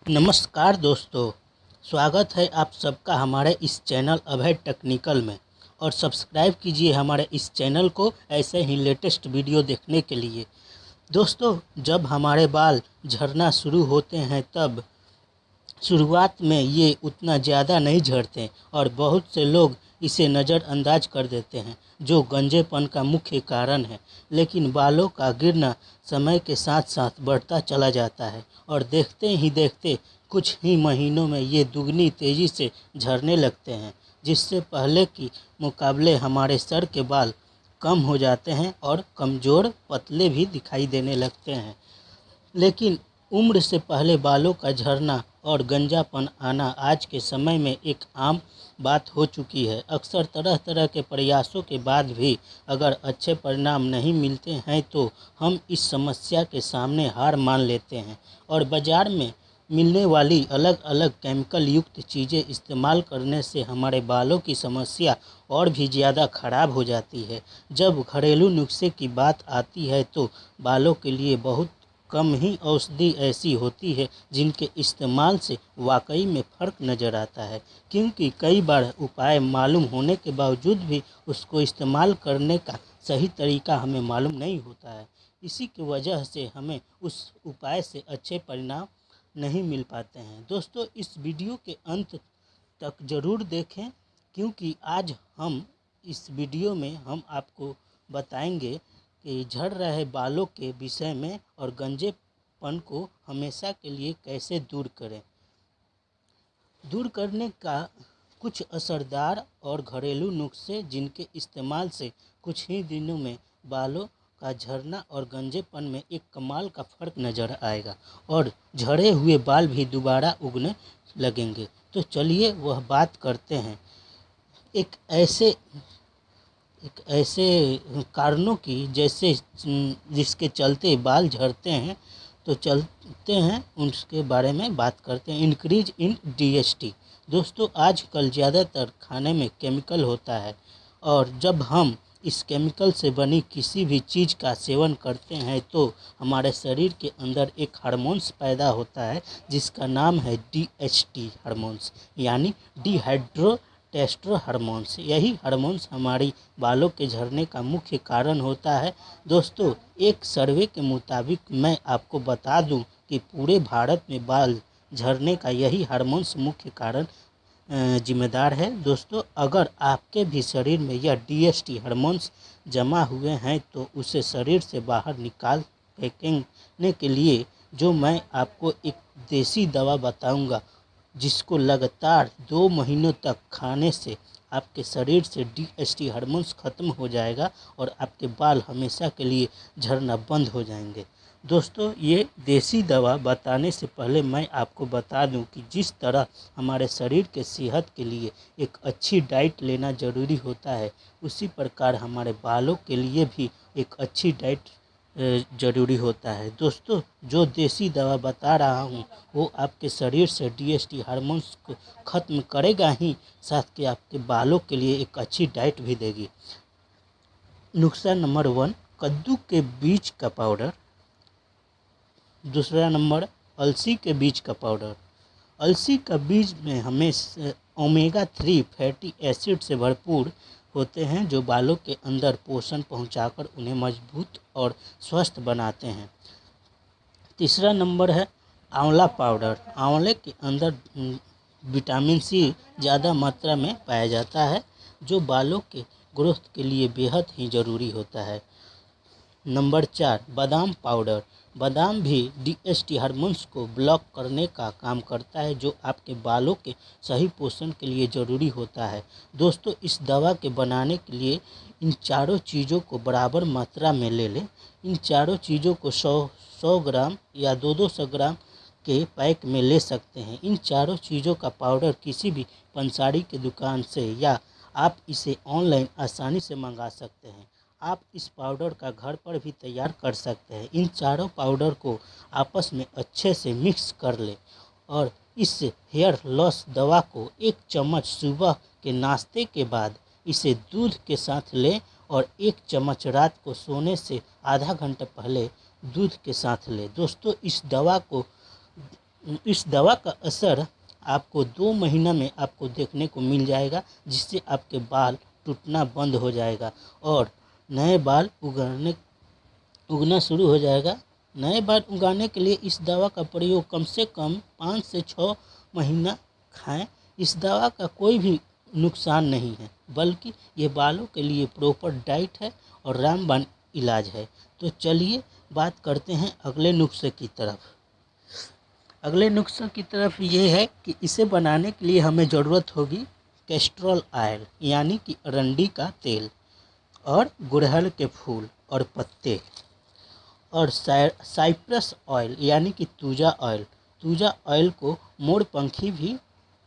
नमस्कार दोस्तों, स्वागत है आप सबका हमारे इस चैनल अभय टेक्निकल में। और सब्सक्राइब कीजिए हमारे इस चैनल को ऐसे ही लेटेस्ट वीडियो देखने के लिए। दोस्तों, जब हमारे बाल झड़ना शुरू होते हैं तब शुरुआत में ये उतना ज़्यादा नहीं झड़ते और बहुत से लोग इसे नज़रअंदाज कर देते हैं, जो गंजेपन का मुख्य कारण है। लेकिन बालों का गिरना समय के साथ साथ बढ़ता चला जाता है और देखते ही देखते कुछ ही महीनों में ये दुगनी तेज़ी से झड़ने लगते हैं, जिससे पहले की मुकाबले हमारे सर के बाल कम हो जाते हैं और कमज़ोर पतले भी दिखाई देने लगते हैं। लेकिन उम्र से पहले बालों का झड़ना और गंजापन आना आज के समय में एक आम बात हो चुकी है। अक्सर तरह तरह के प्रयासों के बाद भी अगर अच्छे परिणाम नहीं मिलते हैं तो हम इस समस्या के सामने हार मान लेते हैं और बाज़ार में मिलने वाली अलग अलग केमिकल युक्त चीज़ें इस्तेमाल करने से हमारे बालों की समस्या और भी ज़्यादा ख़राब हो जाती है। जब घरेलू नुस्खे की बात आती है तो बालों के लिए बहुत कम ही औषधि ऐसी होती है जिनके इस्तेमाल से वाकई में फ़र्क नज़र आता है, क्योंकि कई बार उपाय मालूम होने के बावजूद भी उसको इस्तेमाल करने का सही तरीका हमें मालूम नहीं होता है। इसी की वजह से हमें उस उपाय से अच्छे परिणाम नहीं मिल पाते हैं। दोस्तों, इस वीडियो के अंत तक ज़रूर देखें, क्योंकि आज हम इस वीडियो में हम आपको बताएंगे कि झड़ रहे बालों के विषय में और गंजेपन को हमेशा के लिए कैसे दूर करें। दूर करने का कुछ असरदार और घरेलू नुस्खे जिनके इस्तेमाल से कुछ ही दिनों में बालों का झड़ना और गंजेपन में एक कमाल का फ़र्क नज़र आएगा और झड़े हुए बाल भी दोबारा उगने लगेंगे। तो चलिए वह बात करते हैं एक ऐसे कारणों की, जैसे जिसके चलते बाल झड़ते हैं। तो चलते हैं उसके बारे में बात करते हैं। Increase in DST. दोस्तों, आजकल ज़्यादातर खाने में केमिकल होता है और जब हम इस केमिकल से बनी किसी भी चीज़ का सेवन करते हैं तो हमारे शरीर के अंदर एक हार्मोन्स पैदा होता है जिसका नाम है डीएचटी हार्मोन्स, यानी डिहाइड्रो टेस्टो हार्मोन्स। यही हार्मोन्स हमारी बालों के झड़ने का मुख्य कारण होता है। दोस्तों, एक सर्वे के मुताबिक मैं आपको बता दूं कि पूरे भारत में बाल झड़ने का यही हार्मोन्स मुख्य कारण जिम्मेदार है। दोस्तों, अगर आपके भी शरीर में यह डीएसटी हार्मोन्स जमा हुए हैं तो उसे शरीर से बाहर निकाल फेंकने के लिए जो मैं आपको एक देसी दवा बताऊंगा, जिसको लगातार 2 महीनों तक खाने से आपके शरीर से डीएचटी हार्मोन्स खत्म हो जाएगा और आपके बाल हमेशा के लिए झड़ना बंद हो जाएंगे। दोस्तों, ये देसी दवा बताने से पहले मैं आपको बता दूं कि जिस तरह हमारे शरीर के सेहत के लिए एक अच्छी डाइट लेना ज़रूरी होता है, उसी प्रकार हमारे बालों के लिए भी एक अच्छी डाइट ज़रूरी होता है। दोस्तों, जो देसी दवा बता रहा हूँ वो आपके शरीर से डीएचटी हार्मोन्स को ख़त्म करेगा ही, साथ के आपके बालों के लिए एक अच्छी डाइट भी देगी। नुस्खा नंबर 1, कद्दू के बीज का पाउडर। दूसरा नंबर, अलसी के बीज का पाउडर। अलसी का बीज में हमें ओमेगा 3 फैटी एसिड से भरपूर होते हैं, जो बालों के अंदर पोषण पहुंचाकर उन्हें मजबूत और स्वस्थ बनाते हैं। तीसरा नंबर है आंवला पाउडर। आंवले के अंदर विटामिन सी ज़्यादा मात्रा में पाया जाता है, जो बालों के ग्रोथ के लिए बेहद ही ज़रूरी होता है। नंबर 4, बादाम पाउडर। बादाम भी डीएचटी हार्मोन्स को ब्लॉक करने का काम करता है, जो आपके बालों के सही पोषण के लिए ज़रूरी होता है। दोस्तों, इस दवा के बनाने के लिए इन चारों चीज़ों को बराबर मात्रा में ले लें। इन चारों चीज़ों को 100 ग्राम या 200 ग्राम के पैक में ले सकते हैं। इन चारों चीज़ों का पाउडर किसी भी पंसारी की दुकान से या आप इसे ऑनलाइन आसानी से मंगा सकते हैं। आप इस पाउडर का घर पर भी तैयार कर सकते हैं। इन चारों पाउडर को आपस में अच्छे से मिक्स कर लें और इस हेयर लॉस दवा को 1 चम्मच सुबह के नाश्ते के बाद इसे दूध के साथ लें और 1 चम्मच रात को सोने से आधा घंटा पहले दूध के साथ लें। दोस्तों, इस दवा को इस दवा का असर आपको 2 महीना में आपको देखने को मिल जाएगा, जिससे आपके बाल टूटना बंद हो जाएगा और नए बाल उगना शुरू हो जाएगा। नए बाल उगाने के लिए इस दवा का प्रयोग कम से कम 5 से 6 महीना खाएं। इस दवा का कोई भी नुकसान नहीं है, बल्कि ये बालों के लिए प्रॉपर डाइट है और रामबाण इलाज है। तो चलिए बात करते हैं अगले नुस्खे की तरफ। अगले नुस्खे की तरफ ये है कि इसे बनाने के लिए हमें ज़रूरत होगी कैस्ट्रॉल ऑयल यानी कि अरंडी का तेल और गुड़हल के फूल और पत्ते और साइप्रस ऑयल यानी कि तूजा ऑयल। तूजा ऑयल को मोरपंखी भी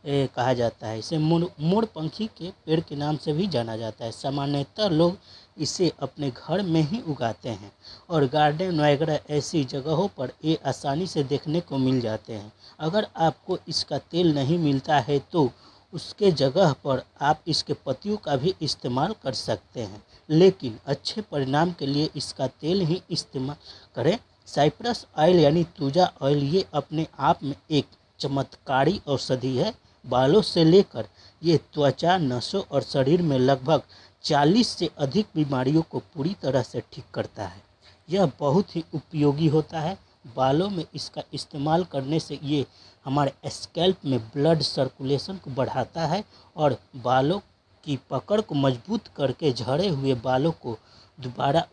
कहा जाता है। इसे मोरपंखी के पेड़ के नाम से भी जाना जाता है। सामान्यतः लोग इसे अपने घर में ही उगाते हैं और गार्डन वगैरह ऐसी जगहों पर ये आसानी से देखने को मिल जाते हैं। अगर आपको इसका तेल नहीं मिलता है तो उसके जगह पर आप इसके पत्तियों का भी इस्तेमाल कर सकते हैं, लेकिन अच्छे परिणाम के लिए इसका तेल ही इस्तेमाल करें। साइप्रस ऑयल यानी तूजा ऑयल ये अपने आप में एक चमत्कारी औषधि है। बालों से लेकर ये त्वचा, नसों और शरीर में लगभग 40 से अधिक बीमारियों को पूरी तरह से ठीक करता है। यह बहुत ही उपयोगी होता है। बालों में इसका इस्तेमाल करने से ये हमारे स्कैल्प में ब्लड सर्कुलेशन को बढ़ाता है और बालों की पकड़ को मजबूत करके झड़े हुए बालों को दोबारा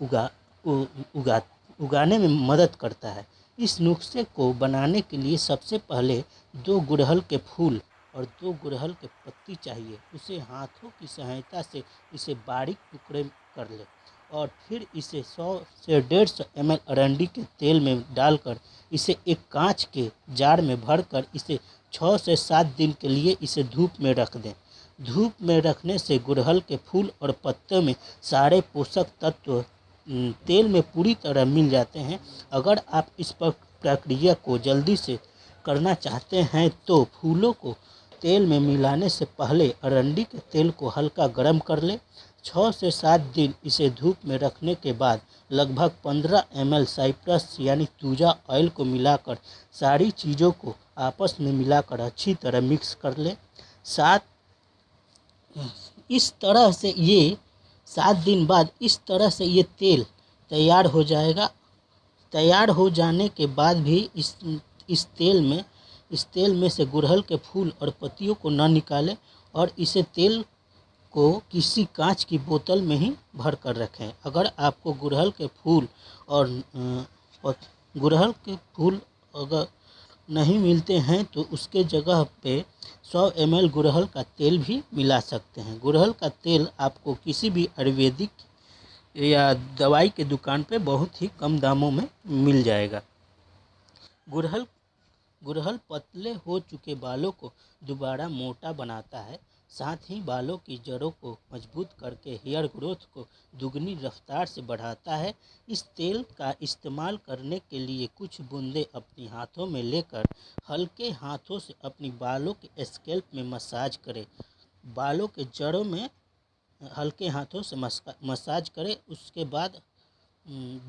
उगाने में मदद करता है। इस नुस्खे को बनाने के लिए सबसे पहले 2 गुड़हल के फूल और 2 गुड़हल के पत्ती चाहिए। उसे हाथों की सहायता से इसे बारीक टुकड़े कर ले और फिर इसे 100 से 150 ml अरंडी के तेल में डालकर इसे एक कांच के जार में भरकर इसे 6 से 7 दिन के लिए इसे धूप में रख दें। धूप में रखने से गुड़हल के फूल और पत्तों में सारे पोषक तत्व तेल में पूरी तरह मिल जाते हैं। अगर आप इस प्रक्रिया को जल्दी से करना चाहते हैं तो फूलों को तेल में मिलाने से पहले अरंडी के तेल को हल्का गर्म कर ले। 6 से 7 दिन इसे धूप में रखने के बाद लगभग 15 ml साइप्रस यानी तूजा ऑयल को मिलाकर सारी चीज़ों को आपस में मिलाकर अच्छी तरह मिक्स कर ले। 7 दिन बाद इस तरह से ये तेल तैयार हो जाएगा। तैयार हो जाने के बाद भी इस तेल में से गुड़हल के फूल और पत्तियों को न निकालें और इसे तेल को किसी कांच की बोतल में ही भर कर रखें। अगर आपको गुड़हल के फूल अगर नहीं मिलते हैं तो उसके जगह पे 100 ml गुड़हल का तेल भी मिला सकते हैं। गुड़हल का तेल आपको किसी भी आयुर्वेदिक या दवाई के दुकान पे बहुत ही कम दामों में मिल जाएगा। गुड़हल पतले हो चुके बालों को दोबारा मोटा बनाता है, साथ ही बालों की जड़ों को मजबूत करके हेयर ग्रोथ को दुगनी रफ्तार से बढ़ाता है। इस तेल का इस्तेमाल करने के लिए कुछ बूंदें अपने हाथों में लेकर हल्के हाथों से अपनी बालों के स्कैल्प में मसाज करें। बालों के जड़ों में हल्के हाथों से मसाज करें। उसके बाद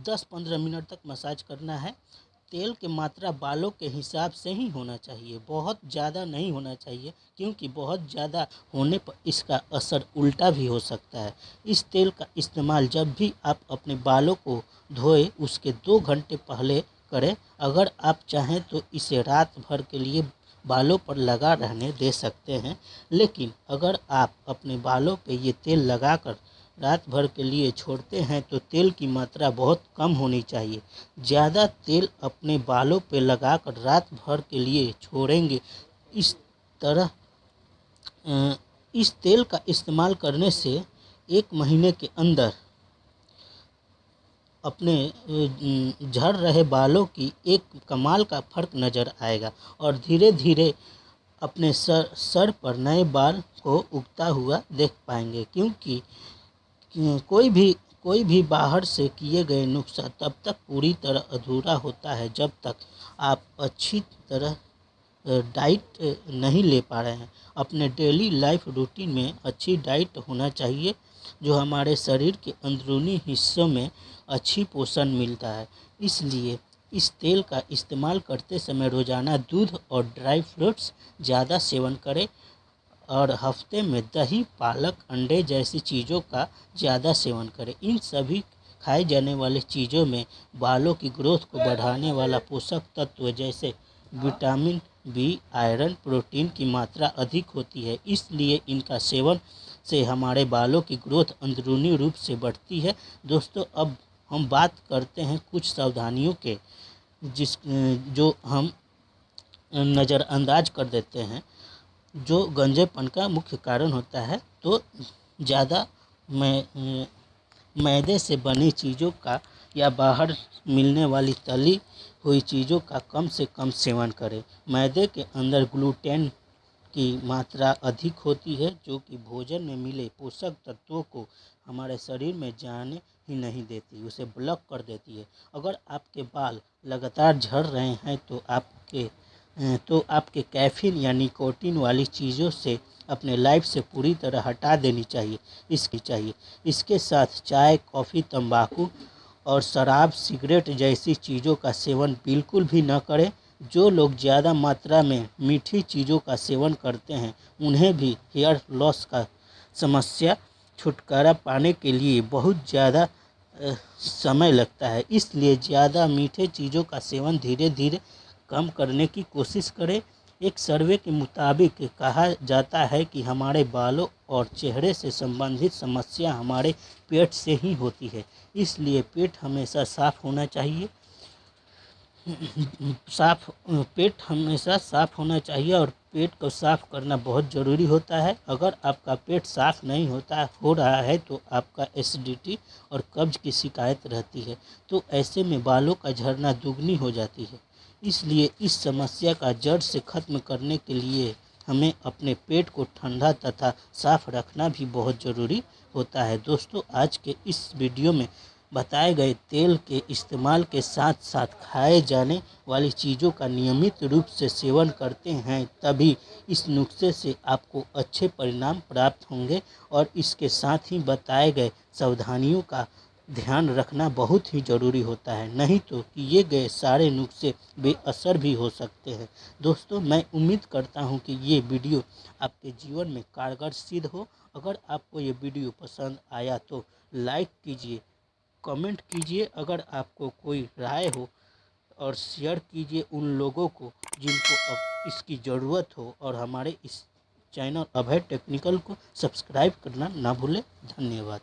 10-15 मिनट तक मसाज करना है। तेल की मात्रा बालों के हिसाब से ही होना चाहिए, बहुत ज़्यादा नहीं होना चाहिए, क्योंकि बहुत ज़्यादा होने पर इसका असर उल्टा भी हो सकता है। इस तेल का इस्तेमाल जब भी आप अपने बालों को धोए उसके 2 घंटे पहले करें। अगर आप चाहें तो इसे रात भर के लिए बालों पर लगा रहने दे सकते हैं, लेकिन अगर आप अपने बालों पे ये तेल लगाकर रात भर के लिए छोड़ते हैं तो तेल की मात्रा बहुत कम होनी चाहिए। ज़्यादा तेल अपने बालों पे लगाकर रात भर के लिए छोड़ेंगे। इस तेल का इस्तेमाल करने से 1 महीने के अंदर अपने झड़ रहे बालों की एक कमाल का फ़र्क नज़र आएगा और धीरे धीरे अपने सर पर नए बाल को उगता हुआ देख पाएंगे। क्योंकि कोई भी बाहर से किए गए नुस्खा तब तक पूरी तरह अधूरा होता है जब तक आप अच्छी तरह डाइट नहीं ले पा रहे हैं। अपने डेली लाइफ रूटीन में अच्छी डाइट होना चाहिए जो हमारे शरीर के अंदरूनी हिस्सों में अच्छी पोषण मिलता है। इसलिए इस तेल का इस्तेमाल करते समय रोज़ाना दूध और ड्राई फ्रूट्स ज़्यादा सेवन करें और हफ्ते में दही, पालक, अंडे जैसी चीज़ों का ज़्यादा सेवन करें। इन सभी खाए जाने वाली चीज़ों में बालों की ग्रोथ को बढ़ाने वाला पोषक तत्व जैसे विटामिन बी, आयरन, प्रोटीन की मात्रा अधिक होती है, इसलिए इनका सेवन से हमारे बालों की ग्रोथ अंदरूनी रूप से बढ़ती है। दोस्तों, अब हम बात करते हैं कुछ सावधानियों के जो हम नज़रअंदाज कर देते हैं, जो गंजेपन का मुख्य कारण होता है। तो ज़्यादा मैदे से बनी चीज़ों का या बाहर मिलने वाली तली हुई चीज़ों का कम से कम सेवन करें। मैदे के अंदर ग्लूटेन की मात्रा अधिक होती है, जो कि भोजन में मिले पोषक तत्वों को हमारे शरीर में जाने ही नहीं देती, उसे ब्लॉक कर देती है। अगर आपके बाल लगातार झड़ रहे हैं तो आपके कैफीन या निकोटीन वाली चीज़ों से अपने लाइफ से पूरी तरह हटा देनी चाहिए। इसके साथ चाय, कॉफ़ी, तंबाकू और शराब, सिगरेट जैसी चीज़ों का सेवन बिल्कुल भी न करें। जो लोग ज़्यादा मात्रा में मीठी चीज़ों का सेवन करते हैं, उन्हें भी हेयर लॉस का समस्या छुटकारा पाने के लिए बहुत ज़्यादा समय लगता है। इसलिए ज़्यादा मीठे चीज़ों का सेवन धीरे धीरे कम करने की कोशिश करें। एक सर्वे के मुताबिक कहा जाता है कि हमारे बालों और चेहरे से संबंधित समस्या हमारे पेट से ही होती है, इसलिए पेट हमेशा साफ होना चाहिए। पेट हमेशा साफ होना चाहिए और पेट को साफ करना बहुत ज़रूरी होता है। अगर आपका पेट साफ नहीं हो रहा है तो आपका एसिडिटी और कब्ज की शिकायत रहती है, तो ऐसे में बालों का झड़ना दुगनी हो जाती है। इसलिए इस समस्या का जड़ से ख़त्म करने के लिए हमें अपने पेट को ठंडा तथा साफ रखना भी बहुत ज़रूरी होता है। दोस्तों, आज के इस वीडियो में बताए गए तेल के इस्तेमाल के साथ साथ खाए जाने वाली चीज़ों का नियमित रूप से सेवन करते हैं, तभी इस नुस्खे से आपको अच्छे परिणाम प्राप्त होंगे। और इसके साथ ही बताए गए सावधानियों का ध्यान रखना बहुत ही ज़रूरी होता है, नहीं तो किए गए सारे नुस्खे बेअसर भी हो सकते हैं। दोस्तों, मैं उम्मीद करता हूं कि ये वीडियो आपके जीवन में कारगर सिद्ध हो। अगर आपको ये वीडियो पसंद आया तो लाइक कीजिए, कमेंट कीजिए अगर आपको कोई राय हो, और शेयर कीजिए उन लोगों को जिनको अब इसकी ज़रूरत हो। और हमारे इस चैनल अभय टेक्निकल को सब्सक्राइब करना ना भूलें। धन्यवाद।